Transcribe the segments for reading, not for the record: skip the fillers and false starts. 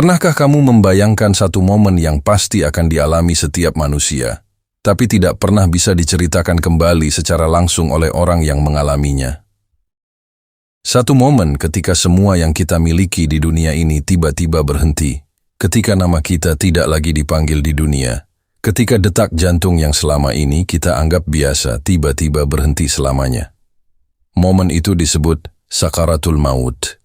Pernahkah kamu membayangkan satu momen yang pasti akan dialami setiap manusia, tapi tidak pernah bisa diceritakan kembali secara langsung oleh orang yang mengalaminya? Satu momen ketika semua yang kita miliki di dunia ini tiba-tiba berhenti, ketika nama kita tidak lagi dipanggil di dunia, ketika detak jantung yang selama ini kita anggap biasa tiba-tiba berhenti selamanya. Momen itu disebut sakaratul maut.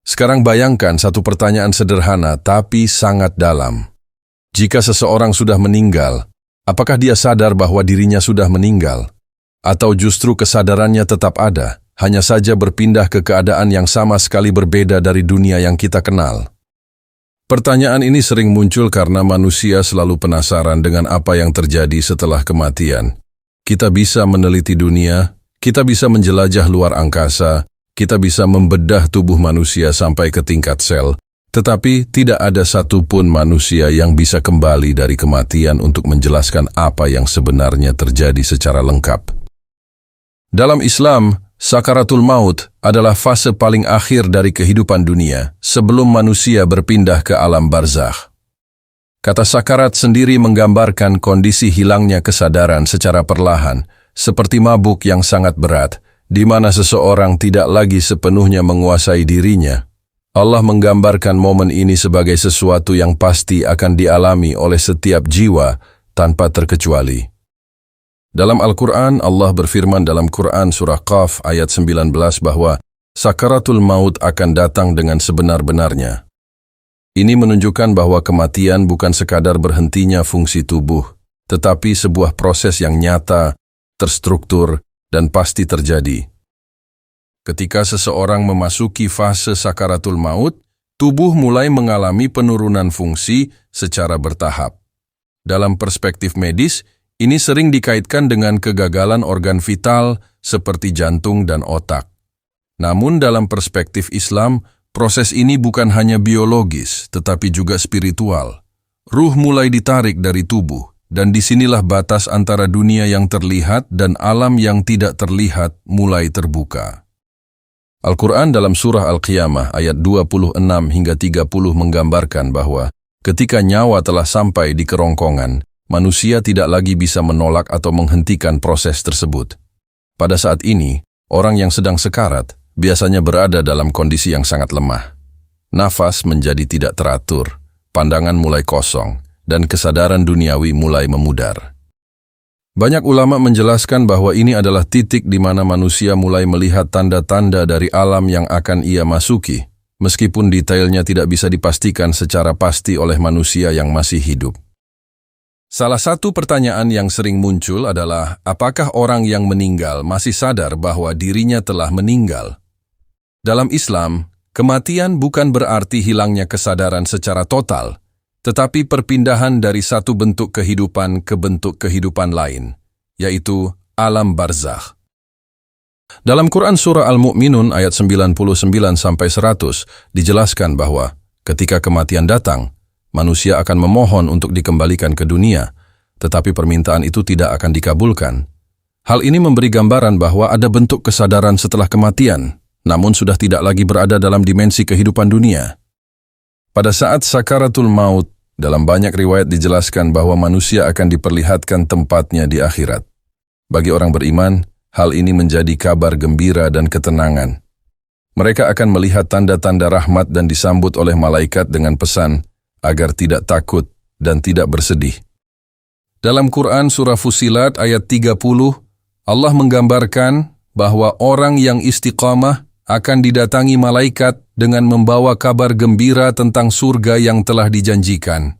Sekarang bayangkan satu pertanyaan sederhana tapi sangat dalam. Jika seseorang sudah meninggal, apakah dia sadar bahwa dirinya sudah meninggal? Atau justru kesadarannya tetap ada, hanya saja berpindah ke keadaan yang sama sekali berbeda dari dunia yang kita kenal? Pertanyaan ini sering muncul karena manusia selalu penasaran dengan apa yang terjadi setelah kematian. Kita bisa meneliti dunia, kita bisa menjelajah luar angkasa, kita bisa membedah tubuh manusia sampai ke tingkat sel, tetapi tidak ada satupun manusia yang bisa kembali dari kematian untuk menjelaskan apa yang sebenarnya terjadi secara lengkap. Dalam Islam, sakaratul maut adalah fase paling akhir dari kehidupan dunia sebelum manusia berpindah ke alam barzakh. Kata sakarat sendiri menggambarkan kondisi hilangnya kesadaran secara perlahan, seperti mabuk yang sangat berat, di mana seseorang tidak lagi sepenuhnya menguasai dirinya. Allah menggambarkan momen ini sebagai sesuatu yang pasti akan dialami oleh setiap jiwa tanpa terkecuali. Dalam Al-Quran, Allah berfirman dalam Quran surah Qaf ayat 19 bahwa sakaratul maut akan datang dengan sebenar-benarnya. Ini menunjukkan bahwa kematian bukan sekadar berhentinya fungsi tubuh, tetapi sebuah proses yang nyata, terstruktur, dan pasti terjadi. Ketika seseorang memasuki fase sakaratul maut, tubuh mulai mengalami penurunan fungsi secara bertahap. Dalam perspektif medis, ini sering dikaitkan dengan kegagalan organ vital seperti jantung dan otak. Namun dalam perspektif Islam, proses ini bukan hanya biologis, tetapi juga spiritual. Ruh mulai ditarik dari tubuh, dan disinilah batas antara dunia yang terlihat dan alam yang tidak terlihat mulai terbuka. Al-Quran dalam surah Al-Qiyamah ayat 26 hingga 30 menggambarkan bahwa ketika nyawa telah sampai di kerongkongan, manusia tidak lagi bisa menolak atau menghentikan proses tersebut. Pada saat ini, orang yang sedang sekarat biasanya berada dalam kondisi yang sangat lemah. Nafas menjadi tidak teratur, pandangan mulai kosong, dan kesadaran duniawi mulai memudar. Banyak ulama menjelaskan bahwa ini adalah titik di mana manusia mulai melihat tanda-tanda dari alam yang akan ia masuki, meskipun detailnya tidak bisa dipastikan secara pasti oleh manusia yang masih hidup. Salah satu pertanyaan yang sering muncul adalah, apakah orang yang meninggal masih sadar bahwa dirinya telah meninggal? Dalam Islam, kematian bukan berarti hilangnya kesadaran secara total, tetapi perpindahan dari satu bentuk kehidupan ke bentuk kehidupan lain, yaitu alam barzakh. Dalam Quran surah Al-Mu'minun ayat 99-100 dijelaskan bahwa ketika kematian datang, manusia akan memohon untuk dikembalikan ke dunia, tetapi permintaan itu tidak akan dikabulkan. Hal ini memberi gambaran bahwa ada bentuk kesadaran setelah kematian, namun sudah tidak lagi berada dalam dimensi kehidupan dunia. Pada saat sakaratul maut, dalam banyak riwayat dijelaskan bahwa manusia akan diperlihatkan tempatnya di akhirat. Bagi orang beriman, hal ini menjadi kabar gembira dan ketenangan. Mereka akan melihat tanda-tanda rahmat dan disambut oleh malaikat dengan pesan agar tidak takut dan tidak bersedih. Dalam Quran surah Fussilat ayat 30, Allah menggambarkan bahwa orang yang istiqamah akan didatangi malaikat dengan membawa kabar gembira tentang surga yang telah dijanjikan.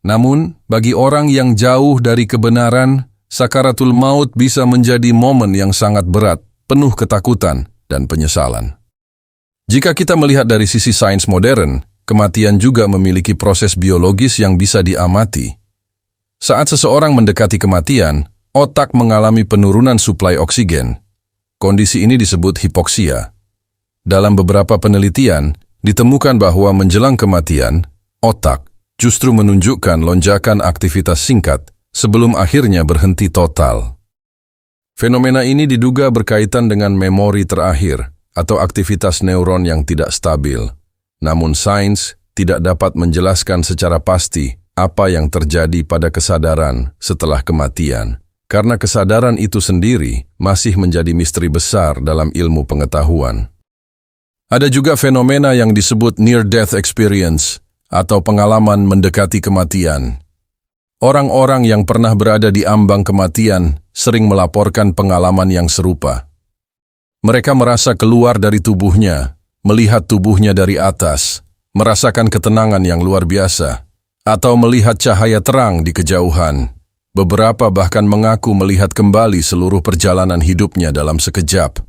Namun, bagi orang yang jauh dari kebenaran, sakaratul maut bisa menjadi momen yang sangat berat, penuh ketakutan dan penyesalan. Jika kita melihat dari sisi sains modern, kematian juga memiliki proses biologis yang bisa diamati. Saat seseorang mendekati kematian, otak mengalami penurunan suplai oksigen. Kondisi ini disebut hipoksia. Dalam beberapa penelitian, ditemukan bahwa menjelang kematian, otak justru menunjukkan lonjakan aktivitas singkat sebelum akhirnya berhenti total. Fenomena ini diduga berkaitan dengan memori terakhir atau aktivitas neuron yang tidak stabil. Namun sains tidak dapat menjelaskan secara pasti apa yang terjadi pada kesadaran setelah kematian, karena kesadaran itu sendiri masih menjadi misteri besar dalam ilmu pengetahuan. Ada juga fenomena yang disebut near-death experience atau pengalaman mendekati kematian. Orang-orang yang pernah berada di ambang kematian sering melaporkan pengalaman yang serupa. Mereka merasa keluar dari tubuhnya, melihat tubuhnya dari atas, merasakan ketenangan yang luar biasa, atau melihat cahaya terang di kejauhan. Beberapa bahkan mengaku melihat kembali seluruh perjalanan hidupnya dalam sekejap.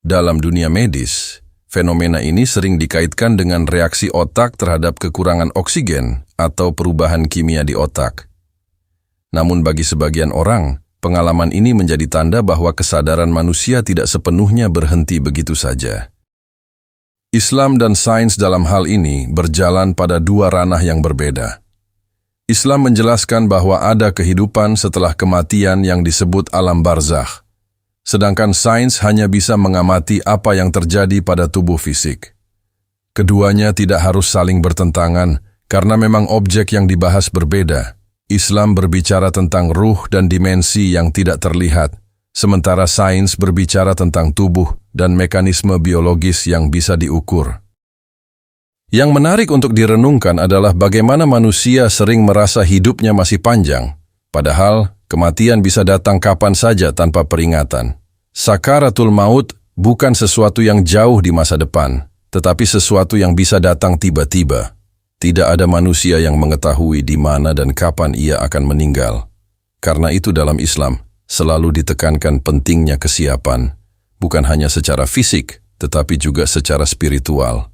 Dalam dunia medis, fenomena ini sering dikaitkan dengan reaksi otak terhadap kekurangan oksigen atau perubahan kimia di otak. Namun bagi sebagian orang, pengalaman ini menjadi tanda bahwa kesadaran manusia tidak sepenuhnya berhenti begitu saja. Islam dan sains dalam hal ini berjalan pada dua ranah yang berbeda. Islam menjelaskan bahwa ada kehidupan setelah kematian yang disebut alam barzakh, sedangkan sains hanya bisa mengamati apa yang terjadi pada tubuh fisik. Keduanya tidak harus saling bertentangan karena memang objek yang dibahas berbeda. Islam berbicara tentang ruh dan dimensi yang tidak terlihat, sementara sains berbicara tentang tubuh dan mekanisme biologis yang bisa diukur. Yang menarik untuk direnungkan adalah bagaimana manusia sering merasa hidupnya masih panjang, padahal kematian bisa datang kapan saja tanpa peringatan. Sakaratul maut bukan sesuatu yang jauh di masa depan, tetapi sesuatu yang bisa datang tiba-tiba. Tidak ada manusia yang mengetahui di mana dan kapan ia akan meninggal. Karena itu dalam Islam selalu ditekankan pentingnya kesiapan, bukan hanya secara fisik, tetapi juga secara spiritual.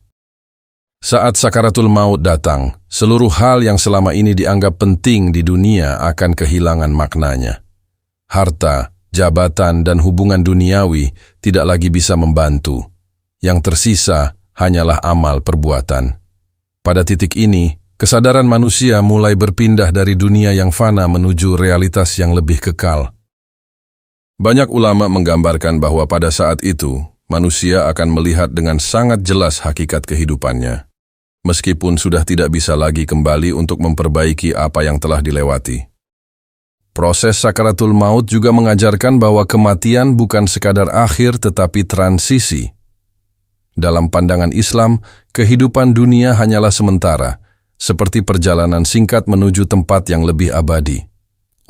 Saat sakaratul maut datang, seluruh hal yang selama ini dianggap penting di dunia akan kehilangan maknanya. Harta, jabatan, dan hubungan duniawi tidak lagi bisa membantu. Yang tersisa hanyalah amal perbuatan. Pada titik ini, kesadaran manusia mulai berpindah dari dunia yang fana menuju realitas yang lebih kekal. Banyak ulama menggambarkan bahwa pada saat itu, manusia akan melihat dengan sangat jelas hakikat kehidupannya, meskipun sudah tidak bisa lagi kembali untuk memperbaiki apa yang telah dilewati. Proses sakaratul maut juga mengajarkan bahwa kematian bukan sekadar akhir tetapi transisi. Dalam pandangan Islam, kehidupan dunia hanyalah sementara, seperti perjalanan singkat menuju tempat yang lebih abadi.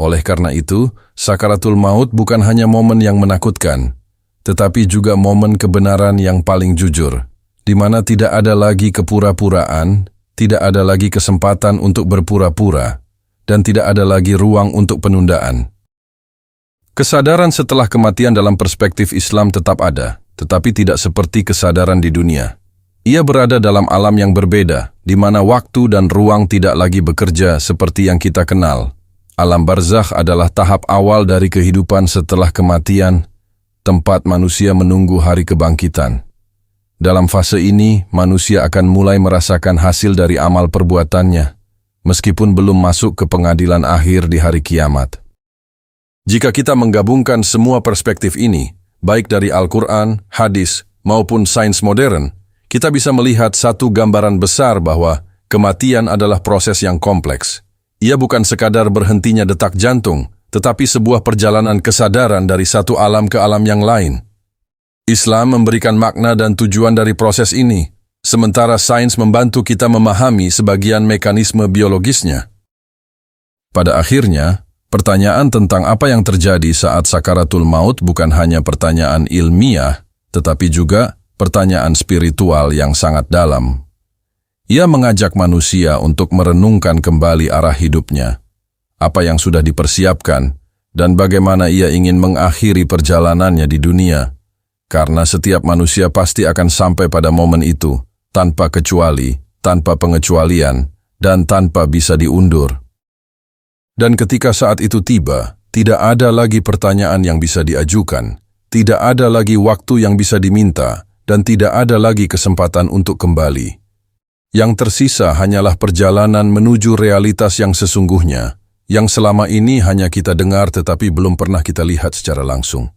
Oleh karena itu, sakaratul maut bukan hanya momen yang menakutkan, tetapi juga momen kebenaran yang paling jujur, di mana tidak ada lagi kepura-puraan, tidak ada lagi kesempatan untuk berpura-pura, dan tidak ada lagi ruang untuk penundaan. Kesadaran setelah kematian dalam perspektif Islam tetap ada, tetapi tidak seperti kesadaran di dunia. Ia berada dalam alam yang berbeda, di mana waktu dan ruang tidak lagi bekerja seperti yang kita kenal. Alam barzakh adalah tahap awal dari kehidupan setelah kematian, tempat manusia menunggu hari kebangkitan. Dalam fase ini, manusia akan mulai merasakan hasil dari amal perbuatannya, meskipun belum masuk ke pengadilan akhir di hari kiamat. Jika kita menggabungkan semua perspektif ini, baik dari Al-Quran, hadis, maupun sains modern, kita bisa melihat satu gambaran besar bahwa kematian adalah proses yang kompleks. Ia bukan sekadar berhentinya detak jantung, tetapi sebuah perjalanan kesadaran dari satu alam ke alam yang lain. Islam memberikan makna dan tujuan dari proses ini, sementara sains membantu kita memahami sebagian mekanisme biologisnya. Pada akhirnya, pertanyaan tentang apa yang terjadi saat sakaratul maut bukan hanya pertanyaan ilmiah, tetapi juga pertanyaan spiritual yang sangat dalam. Ia mengajak manusia untuk merenungkan kembali arah hidupnya, apa yang sudah dipersiapkan, dan bagaimana ia ingin mengakhiri perjalanannya di dunia. Karena setiap manusia pasti akan sampai pada momen itu, tanpa kecuali, tanpa pengecualian, dan tanpa bisa diundur. Dan ketika saat itu tiba, tidak ada lagi pertanyaan yang bisa diajukan, tidak ada lagi waktu yang bisa diminta, dan tidak ada lagi kesempatan untuk kembali. Yang tersisa hanyalah perjalanan menuju realitas yang sesungguhnya, yang selama ini hanya kita dengar tetapi belum pernah kita lihat secara langsung.